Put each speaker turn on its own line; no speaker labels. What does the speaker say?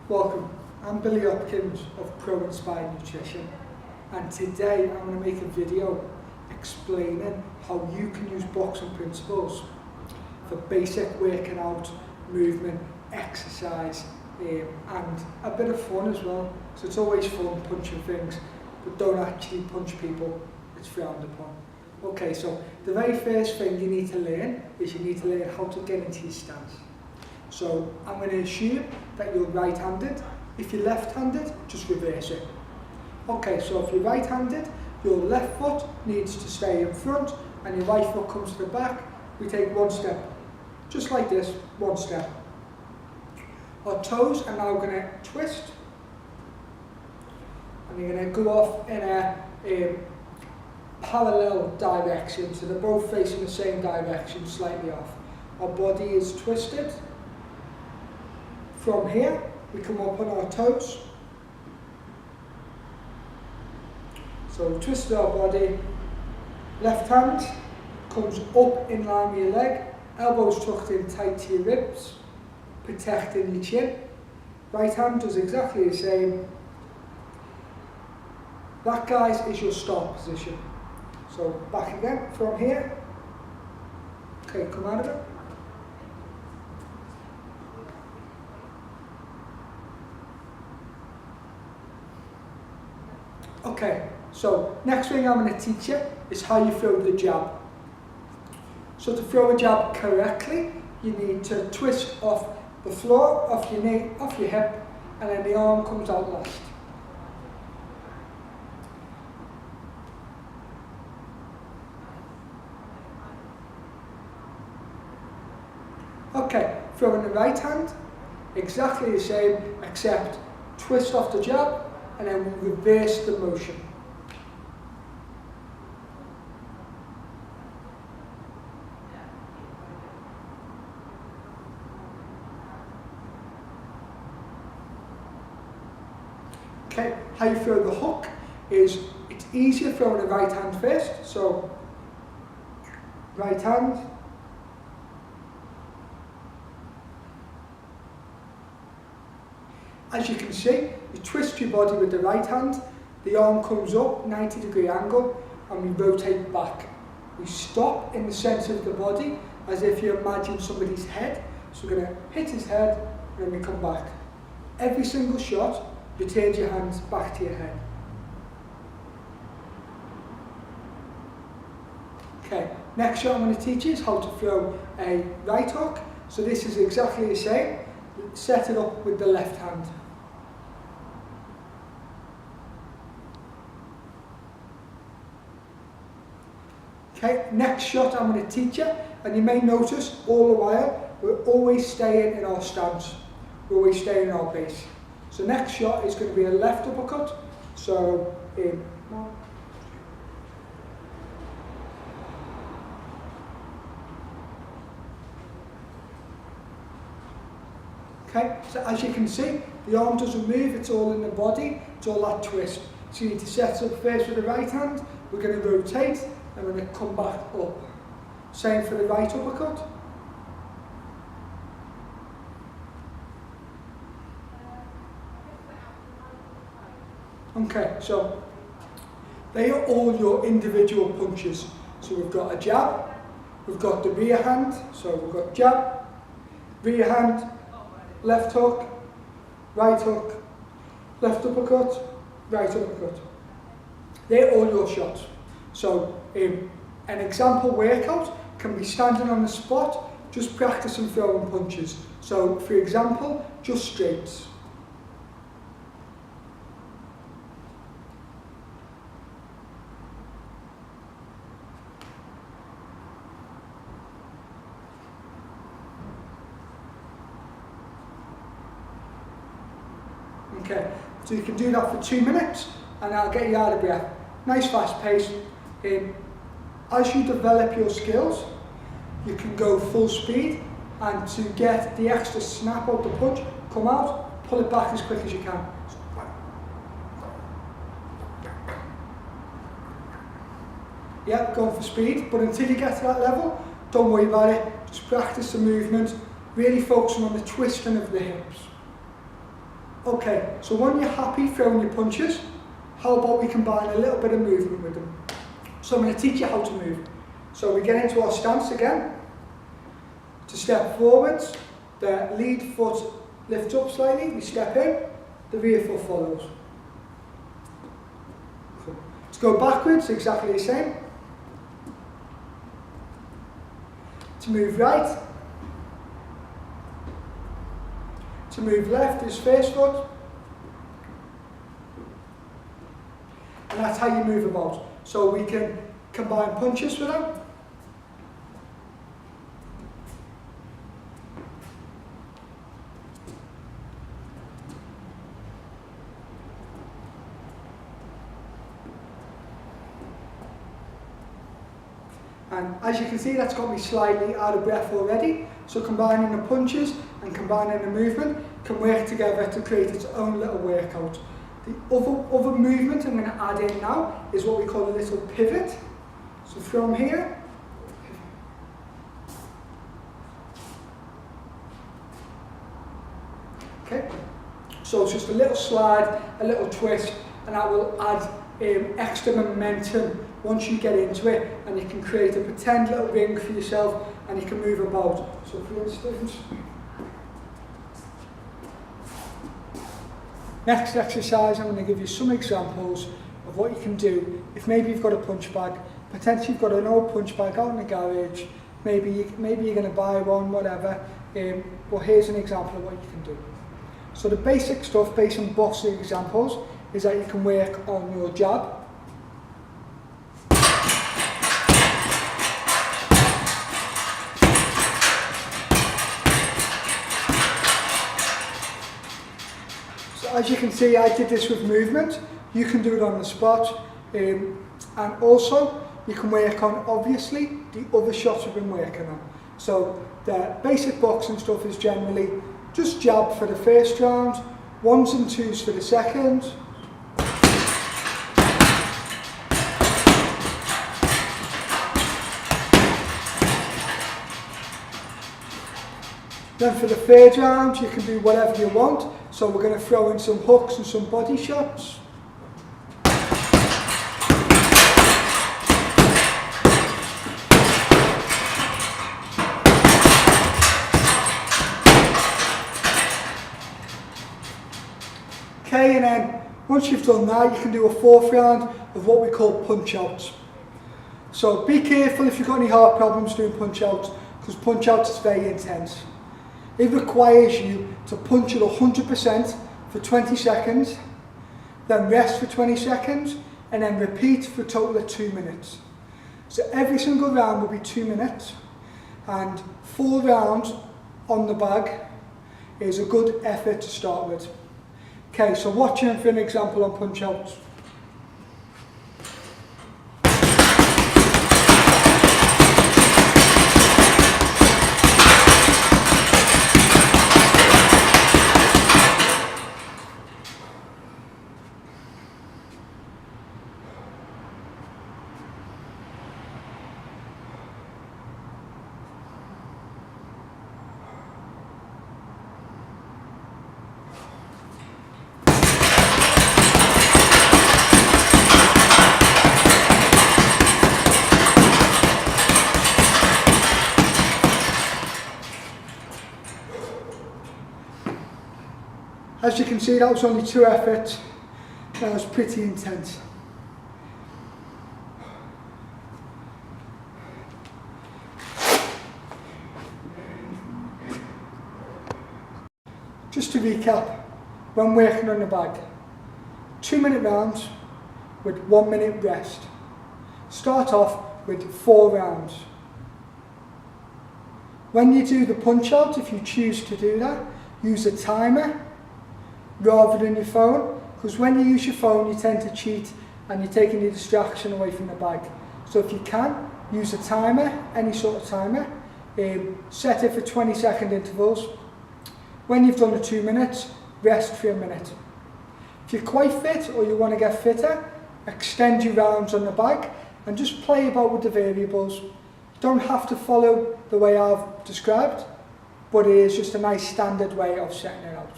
Welcome, I'm Billy Hopkins of Pro Inspire Nutrition, and today I'm going to make a video explaining how you can use boxing principles for basic working out, movement, exercise and a bit of fun as well. So it's always fun punching things, but don't actually punch people, it's frowned upon. Okay, so the very first thing you need to learn is you need to learn how to get into your stance. So I'm going to assume that you're right-handed. If you're left-handed, just reverse it. Okay, so if you're right-handed, your left foot needs to stay in front and your right foot comes to the back. We take one step, just like this, one step. Our toes are now going to twist and you're going to go off in a parallel direction, so they're both facing the same direction, slightly off. Our body is twisted. From here, we come up on our toes. So we twisted our body. Left hand comes up in line with your leg. Elbows tucked in tight to your ribs, protecting your chin. Right hand does exactly the same. That, guys, is your start position. So back again from here. Okay, come out of it. Okay, so next thing I'm going to teach you is how you throw the jab. So to throw a jab correctly, you need to twist off the floor, off your knee, off your hip, and then the arm comes out last. Okay, throwing the right hand, exactly the same, except twist off the jab, and then we reverse the motion. Okay, how you throw the hook is, it's easier throwing the right hand first, so right hand, as you can see, you twist your body with the right hand, the arm comes up, 90-degree angle, and we rotate back. We stop in the centre of the body, as if you imagine somebody's head. So we're going to hit his head, and then we come back. Every single shot, you turn your hands back to your head. Okay, next shot I'm going to teach you is how to throw a right hook. So this is exactly the same. Set it up with the left hand. Okay, next shot I'm going to teach you, and you may notice all the while we're always staying in our stance. We're always staying in our base. So next shot is going to be a left uppercut. So in one. Okay, so as you can see, the arm doesn't move, it's all in the body, it's all that twist. So you need to set up first with the right hand, we're going to rotate, and we're going to come back up. Same for the right uppercut. Okay, so they are all your individual punches. So we've got a jab, we've got the rear hand, so we've got jab, rear hand, left hook, right hook, left uppercut, right uppercut. They're all your shots. So an example workout can be standing on the spot, just practicing throwing punches. So for example, just straights. Okay, so you can do that for 2 minutes and that'll get you out of breath. Nice fast pace. As you develop your skills, you can go full speed, and to get the extra snap of the punch, come out, pull it back as quick as you can. Yeah, going for speed, but until you get to that level, don't worry about it, just practice the movement, really focusing on the twisting of the hips. Okay, so when you're happy throwing your punches, how about we combine a little bit of movement with them? So I'm going to teach you how to move. So we get into our stance again. To step forwards, the lead foot lifts up slightly, we step in, the rear foot follows. Cool. Let's go backwards, exactly the same. To move right. To move left is first foot. And that's how you move about. So we can combine punches with them. And as you can see, that's got me slightly out of breath already. So combining the punches and combining the movement can work together to create its own little workout. The other movement I'm going to add in now is what we call a little pivot. So from here, okay, so it's just a little slide, a little twist, and that will add extra momentum once you get into it, and you can create a pretend little ring for yourself and you can move about. So for instance, next exercise I'm going to give you some examples of what you can do if maybe you've got a punch bag, potentially you've got an old punch bag out in the garage, maybe you're going to buy one, whatever, but here's an example of what you can do. So the basic stuff based on boxing examples is that you can work on your jab. So as you can see, I did this with movement. You can do it on the spot. And also, you can work on, obviously, the other shots we've been working on. So the basic boxing stuff is generally just jab for the first round, 1s and 2s for the second. Then for the third round, you can do whatever you want. So we're going to throw in some hooks and some body shots. Okay, and then once you've done that, you can do a fourth round of what we call punch outs. So be careful if you've got any heart problems doing punch outs, because punch outs is very intense. It requires you to punch at 100% for 20 seconds, then rest for 20 seconds, and then repeat for a total of 2 minutes. So every single round will be 2 minutes, and 4 rounds on the bag is a good effort to start with. Okay, so watch for an example on punch outs. As you can see, that was only 2 efforts. That was pretty intense. Just to recap, when working on the bag, 2-minute rounds with 1 minute rest. Start off with 4 rounds. When you do the punch out, if you choose to do that, use a timer rather than your phone, because when you use your phone you tend to cheat and you're taking the distraction away from the bag. So if you can, use a timer, any sort of timer, set it for 20-second intervals. When you've done the 2 minutes, rest for a minute. If you're quite fit or you want to get fitter, extend your rounds on the bag and just play about with the variables. You don't have to follow the way I've described, but it is just a nice standard way of setting it out.